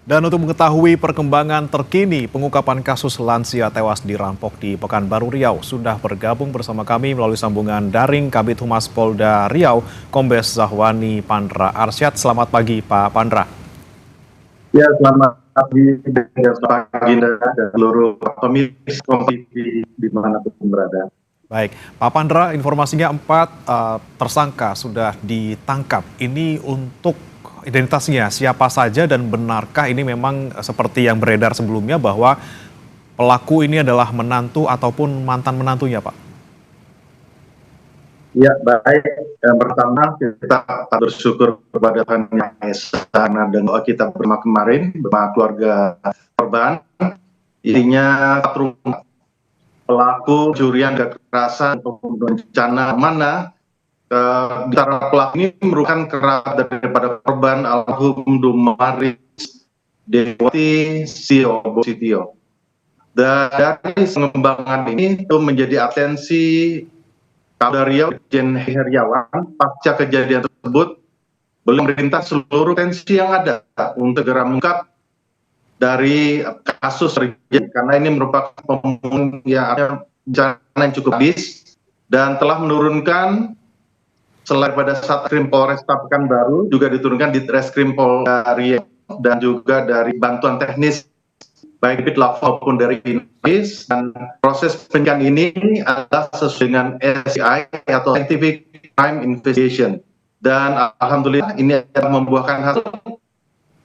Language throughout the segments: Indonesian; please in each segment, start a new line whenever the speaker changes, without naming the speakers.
Dan untuk mengetahui perkembangan terkini pengungkapan kasus lansia tewas dirampok di Pekanbaru Riau, sudah bergabung bersama kami melalui sambungan daring Kabid Humas Polda Riau, Kombes Zahwani Pandra Arsyad. Selamat pagi, Pak Pandra.
Ya, selamat pagi dan seluruh pemirsa TV dimanapun berada.
Baik, Pak Pandra, informasinya 4 tersangka sudah ditangkap. Ini untuk identitasnya siapa saja dan benarkah ini memang seperti yang beredar sebelumnya bahwa pelaku ini adalah menantu ataupun mantan menantunya, Pak?
Ya, baik. Yang pertama kita bersyukur kepada Tuhan Yang Maha Esa dan doa kita bersama kemarin bersama keluarga korban. Intinya pelaku curian kekerasan pembunuhan berencana mana antara pelaku ini merupakan kerabat daripada korban almarhum Dumaris Dewati Sitio. Dan dari pengembangan ini itu menjadi atensi Kapolda Riau Irjen Heriawan. Pasca kejadian tersebut beliau memerintah seluruh tensi yang ada untuk segera mengungkap dari kasus terjadi, karena ini merupakan pembunuhan yang bencana yang cukup sadis dan telah menurunkan selain pada Satreskrim Polresta Pekanbaru juga diturunkan di Reskrim Polda Riau dan juga dari bantuan teknis baik di Pitlav maupun dari Indonesia. Dan proses penyidikan ini adalah sesuai dengan SCI atau Scientific Crime Investigation, dan alhamdulillah ini akan membuahkan hasil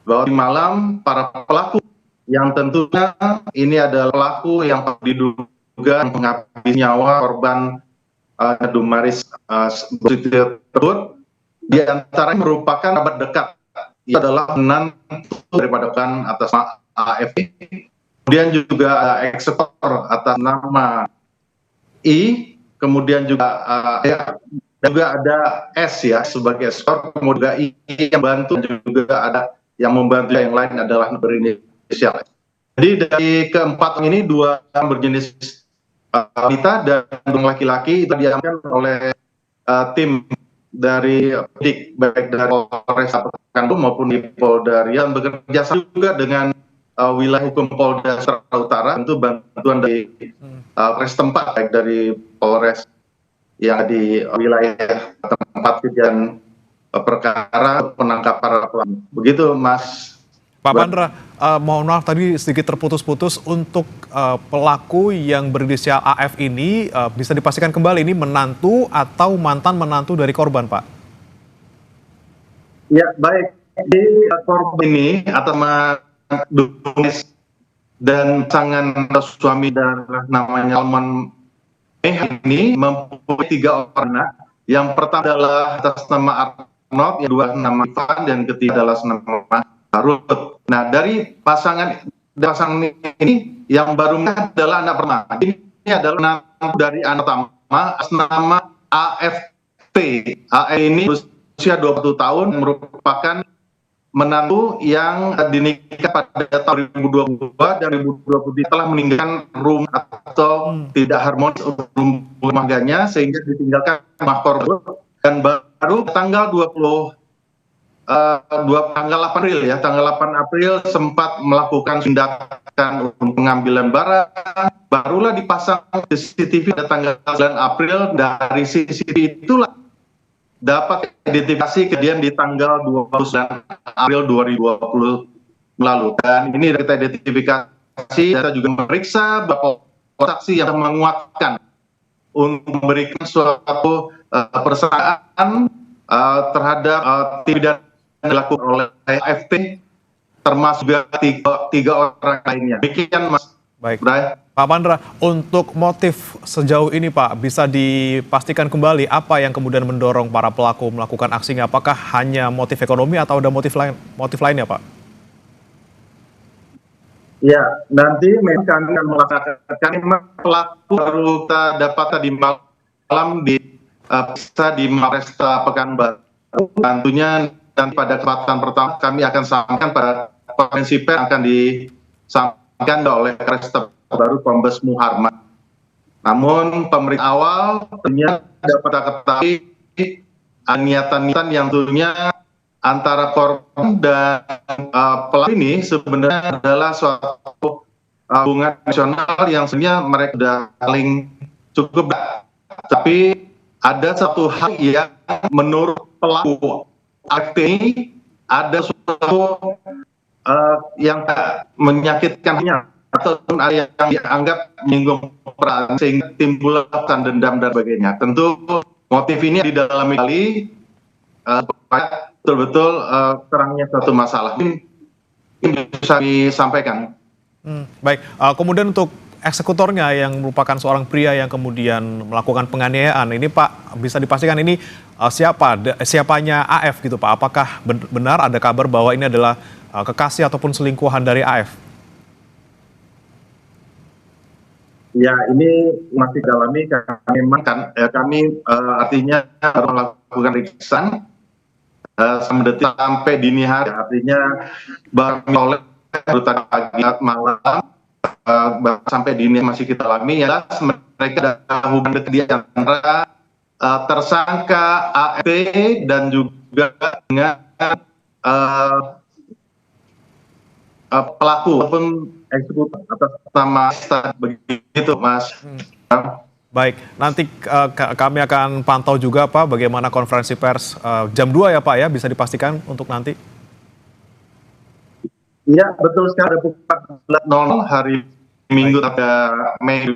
bahwa di malam para pelaku yang tentunya ini adalah pelaku yang diduga menghabisi nyawa korban Dumaris Sitio tersebut, di antaranya merupakan kerabat dekat. Ia adalah menantu daripada kan atas nama AFP. Kemudian juga ada eksekutor atas nama I, kemudian juga ada S ya sebagai eksekutor, kemudian I yang bantu, juga ada yang membantu, yang lain adalah berinisial. Jadi dari keempat ini, 2 berjenis wanita dan 2 laki-laki itu diamankan oleh tim dari baik dari Polres Pekanbaru maupun di Polda Riau, bekerja sama juga dengan wilayah hukum Polda Sumatera Utara, tentu bantuan dari Polres tempat baik dari Polres yang di wilayah tempat kejadian perkara penangkap para pelaku. Begitu, Mas.
Pak Pandra, mohon maaf tadi sedikit terputus-putus. Untuk pelaku yang berinisial AF ini bisa dipastikan kembali ini menantu atau mantan menantu dari korban, Pak?
Ya, baik. Di korban ini atau Dumaris dan pasangan suami dan namanya Alman ini mempunyai 3 orang anak. Yang pertama adalah atas nama Arnold, yang 2 nama Ivan, dan ketiga adalah nama Ruth. Nah, dari pasangan ini yang baru adalah anak pertama. Ini adalah anak dari anak pertama atas nama AFT. AFT ini berusia 21 tahun, merupakan menantu yang dinikah pada tahun 2022 dan 2023 telah meninggalkan rumah atau tidak harmonis rumah tangganya sehingga ditinggalkan rumah korban, dan baru tanggal 8 April ya, tanggal 8 April sempat melakukan tindakan pengambilan barang, barulah dipasang CCTV pada tanggal 9 April. Dari CCTV itulah dapat identifikasi kejadian di tanggal 29 April 2020 lalu, dan ini kita identifikasi. Kita juga memeriksa beberapa saksi yang menguatkan untuk memberikan suatu persamaan terhadap tindak yang dilakukan oleh AFT, termasuk juga 3 orang lainnya. Demikian, Mas.
Baik, Pak Pandra, untuk motif sejauh ini, Pak, bisa dipastikan kembali apa yang kemudian mendorong para pelaku melakukan aksinya? Apakah hanya motif ekonomi atau ada motif lainnya, Pak?
Ya, nanti memang kami akan melaksanakan pelaku baru kita dapat tadi malam di Mapolresta Pekanbaru. Tentunya dan pada kesempatan pertama kami akan sampaikan pada konferensi pers akan disampaikan oleh Polresta Pekanbaru Kombes Muharman. Namun pemeriksaan awal ternyata dapat kita ketahui niatan-niatan yang tentunya antara korban dan pelaku ini sebenarnya adalah suatu hubungan nasional yang sebenarnya mereka sudah saling cukup dekat. Tapi ada satu hal yang menurut pelaku AFT ini ada suatu yang menyakitkannya ataupun ada yang dianggap menyinggung perasaan sehingga timbul rasa dendam dan sebagainya. Tentu motif ini didalami kali supaya betul-betul terangnya satu masalah ini bisa disampaikan.
Baik, kemudian untuk eksekutornya yang merupakan seorang pria yang kemudian melakukan penganiayaan, ini Pak bisa dipastikan ini siapanya AF gitu Pak? Apakah benar ada kabar bahwa ini adalah kekasih ataupun selingkuhan dari AF?
Ya, ini masih dalami karena memang kami artinya harus melakukan pemeriksaan sampai dini hari, artinya baru oleh tadi pagi malam sampai dini masih kita alami ya mereka ada hubungan dekat di antara tersangka AFT dan juga dengan pelaku ataupun eksekutor atas nama begitu Mas.
Baik, nanti kami akan pantau juga Pak bagaimana konferensi pers jam 2 ya Pak ya, bisa dipastikan untuk nanti?
Iya, betul sekali, pukul 14.00 hari Minggu pada Mei 20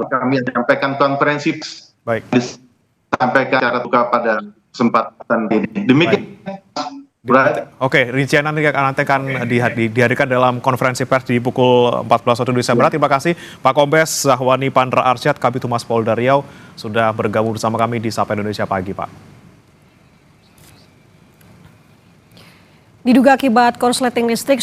kami menyampaikan konferensi pers.
Baik.
Disampaikan secara terbuka pada kesempatan ini. Demikian.
Oke, rincian nanti akan dihadirkan dalam konferensi pers di pukul 14 waktu Indonesia Barat. Terima kasih Pak Kombes Zahwani Pandra Arsyad, Kabid Humas Polda Riau, sudah bergabung bersama kami di Sapa Indonesia Pagi, Pak.
Diduga akibat korsleting listrik,